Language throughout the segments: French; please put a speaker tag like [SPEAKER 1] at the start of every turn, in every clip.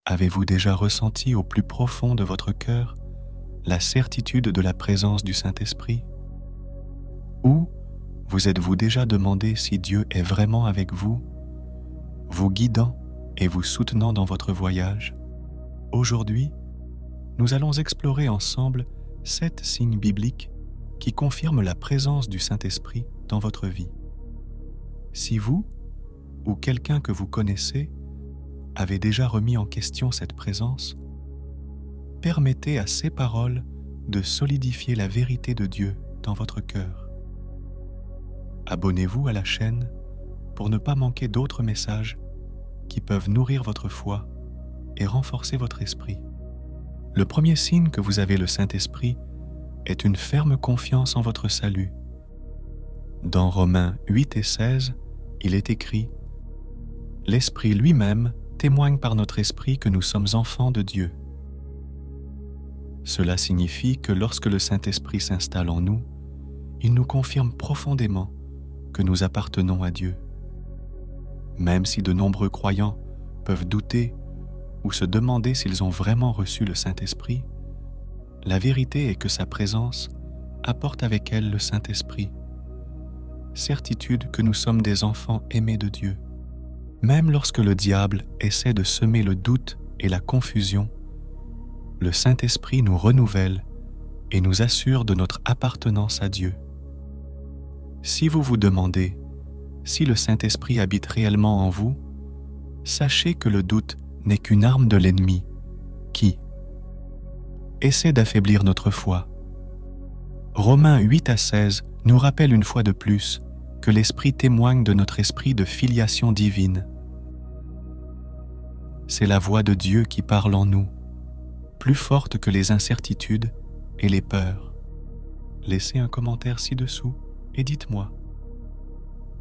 [SPEAKER 1] Avez-vous déjà ressenti au plus profond de votre cœur la certitude de la présence du Saint-Esprit? Ou vous êtes-vous déjà demandé si Dieu est vraiment avec vous, vous guidant et vous soutenant dans votre voyage? Aujourd'hui, nous allons explorer ensemble 7 signes bibliques qui confirment la présence du Saint-Esprit dans votre vie. Si vous, ou quelqu'un que vous connaissez, avez déjà remis en question cette présence, permettez à ces paroles de solidifier la vérité de Dieu dans votre cœur. Abonnez-vous à la chaîne pour ne pas manquer d'autres messages qui peuvent nourrir votre foi et renforcer votre esprit. Le premier signe que vous avez le Saint-Esprit est une ferme confiance en votre salut. Dans Romains 8 et 16, il est écrit « L'Esprit lui-même témoigne par notre esprit que nous sommes enfants de Dieu. » Cela signifie que lorsque le Saint-Esprit s'installe en nous, il nous confirme profondément que nous appartenons à Dieu. Même si de nombreux croyants peuvent douter ou se demander s'ils ont vraiment reçu le Saint-Esprit, la vérité est que sa présence apporte avec elle le Saint-Esprit, certitude que nous sommes des enfants aimés de Dieu. Même lorsque le diable essaie de semer le doute et la confusion, le Saint-Esprit nous renouvelle et nous assure de notre appartenance à Dieu. Si vous vous demandez si le Saint-Esprit habite réellement en vous, sachez que le doute n'est qu'une arme de l'ennemi qui essaie d'affaiblir notre foi. Romains 8 à 16 nous rappelle une fois de plus que l'Esprit témoigne de notre esprit de filiation divine. C'est la voix de Dieu qui parle en nous, plus forte que les incertitudes et les peurs. Laissez un commentaire ci-dessous et dites-moi,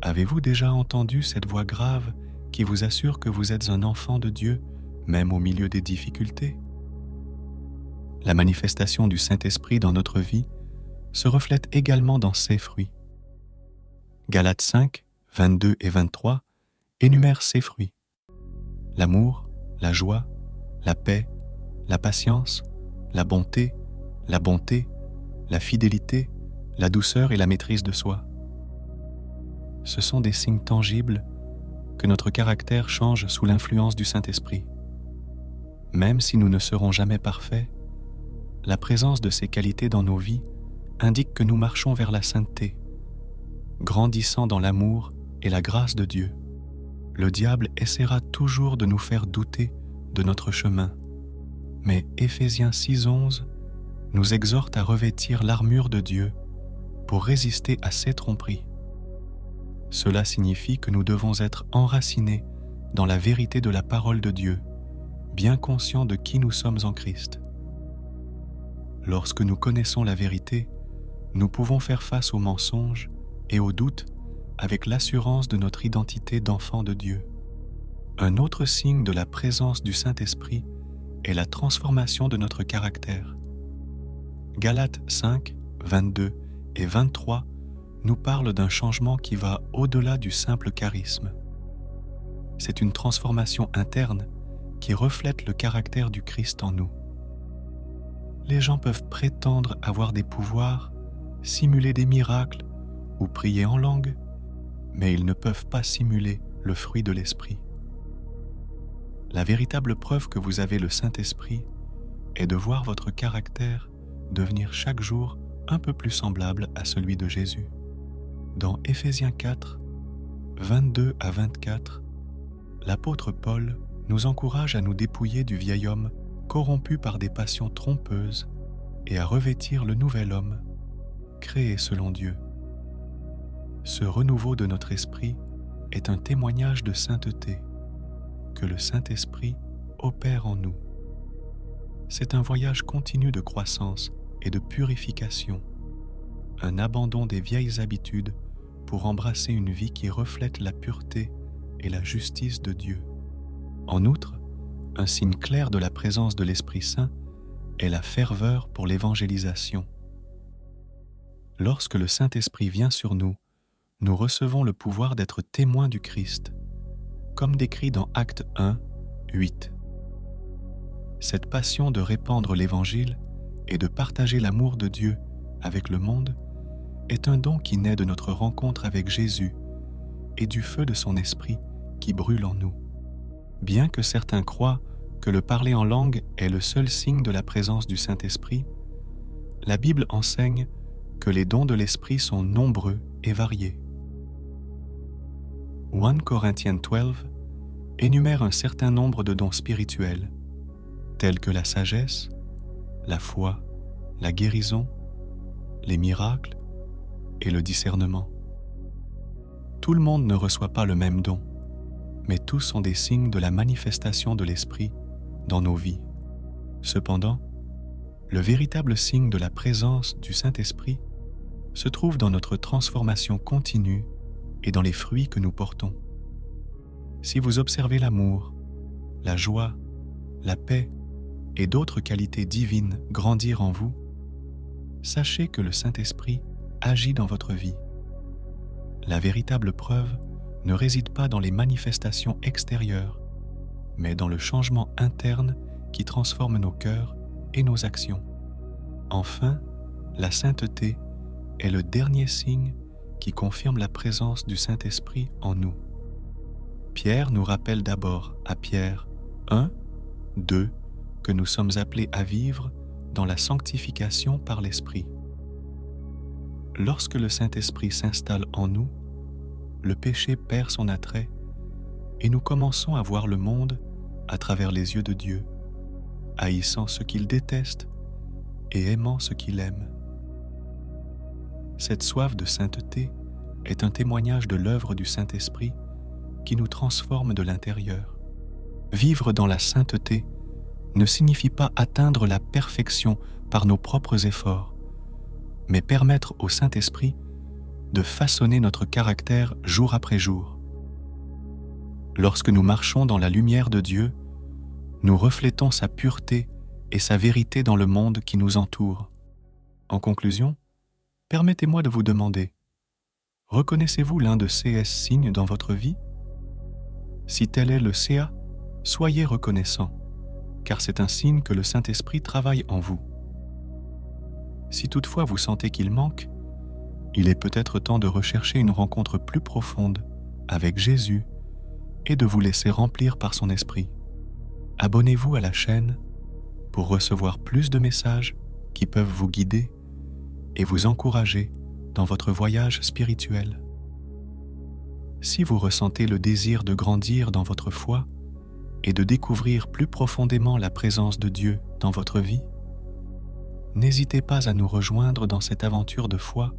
[SPEAKER 1] avez-vous déjà entendu cette voix grave qui vous assure que vous êtes un enfant de Dieu, même au milieu des difficultés? La manifestation du Saint-Esprit dans notre vie se reflète également dans ses fruits. Galates 5, 22 et 23 énumèrent ces fruits: l'amour, la joie, la paix, la patience, la bonté, la fidélité, la douceur et la maîtrise de soi. Ce sont des signes tangibles que notre caractère change sous l'influence du Saint-Esprit. Même si nous ne serons jamais parfaits, la présence de ces qualités dans nos vies indique que nous marchons vers la sainteté, grandissant dans l'amour et la grâce de Dieu. Le diable essaiera toujours de nous faire douter de notre chemin, mais Éphésiens 6:11 nous exhorte à revêtir l'armure de Dieu pour résister à ces tromperies. Cela signifie que nous devons être enracinés dans la vérité de la parole de Dieu, bien conscients de qui nous sommes en Christ. Lorsque nous connaissons la vérité, nous pouvons faire face aux mensonges et aux doutes avec l'assurance de notre identité d'enfant de Dieu. Un autre signe de la présence du Saint-Esprit est la transformation de notre caractère. Galates 5, 22 et 23 nous parle d'un changement qui va au-delà du simple charisme. C'est une transformation interne qui reflète le caractère du Christ en nous. Les gens peuvent prétendre avoir des pouvoirs, simuler des miracles ou prier en langue, mais ils ne peuvent pas simuler le fruit de l'Esprit. La véritable preuve que vous avez le Saint-Esprit est de voir votre caractère devenir chaque jour un peu plus semblable à celui de Jésus. Dans Éphésiens 4, 22 à 24, l'apôtre Paul nous encourage à nous dépouiller du vieil homme corrompu par des passions trompeuses et à revêtir le nouvel homme, créé selon Dieu. Ce renouveau de notre esprit est un témoignage de sainteté que le Saint-Esprit opère en nous. C'est un voyage continu de croissance et de purification, un abandon des vieilles habitudes pour embrasser une vie qui reflète la pureté et la justice de Dieu. En outre, un signe clair de la présence de l'Esprit Saint est la ferveur pour l'évangélisation. Lorsque le Saint-Esprit vient sur nous, nous recevons le pouvoir d'être témoins du Christ, comme décrit dans Actes 1, 8. Cette passion de répandre l'Évangile et de partager l'amour de Dieu avec le monde est un don qui naît de notre rencontre avec Jésus et du feu de son esprit qui brûle en nous. Bien que certains croient que le parler en langue est le seul signe de la présence du Saint-Esprit, la Bible enseigne que les dons de l'Esprit sont nombreux et variés. 1 Corinthians 12 énumère un certain nombre de dons spirituels, tels que la sagesse, la foi, la guérison, les miracles et le discernement. Tout le monde ne reçoit pas le même don, mais tous sont des signes de la manifestation de l'Esprit dans nos vies. Cependant, le véritable signe de la présence du Saint-Esprit se trouve dans notre transformation continue et dans les fruits que nous portons. Si vous observez l'amour, la joie, la paix et d'autres qualités divines grandir en vous, sachez que le Saint-Esprit agit dans votre vie. La véritable preuve ne réside pas dans les manifestations extérieures, mais dans le changement interne qui transforme nos cœurs et nos actions. Enfin, la sainteté est le dernier signe qui confirme la présence du Saint-Esprit en nous. Pierre nous rappelle d'abord à Pierre 1, 2 que nous sommes appelés à vivre dans la sanctification par l'Esprit. Lorsque le Saint-Esprit s'installe en nous, le péché perd son attrait et nous commençons à voir le monde à travers les yeux de Dieu, haïssant ce qu'il déteste et aimant ce qu'il aime. Cette soif de sainteté est un témoignage de l'œuvre du Saint-Esprit qui nous transforme de l'intérieur. Vivre dans la sainteté ne signifie pas atteindre la perfection par nos propres efforts, mais permettre au Saint-Esprit de façonner notre caractère jour après jour. Lorsque nous marchons dans la lumière de Dieu, nous reflétons sa pureté et sa vérité dans le monde qui nous entoure. En conclusion, permettez-moi de vous demander, reconnaissez-vous l'un de ces signes dans votre vie? Si tel est le CA, soyez reconnaissant, car c'est un signe que le Saint-Esprit travaille en vous. Si toutefois vous sentez qu'il manque, il est peut-être temps de rechercher une rencontre plus profonde avec Jésus et de vous laisser remplir par son esprit. Abonnez-vous à la chaîne pour recevoir plus de messages qui peuvent vous guider et vous encourager dans votre voyage spirituel. Si vous ressentez le désir de grandir dans votre foi et de découvrir plus profondément la présence de Dieu dans votre vie, n'hésitez pas à nous rejoindre dans cette aventure de foi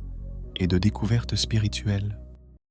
[SPEAKER 1] et de découverte spirituelle.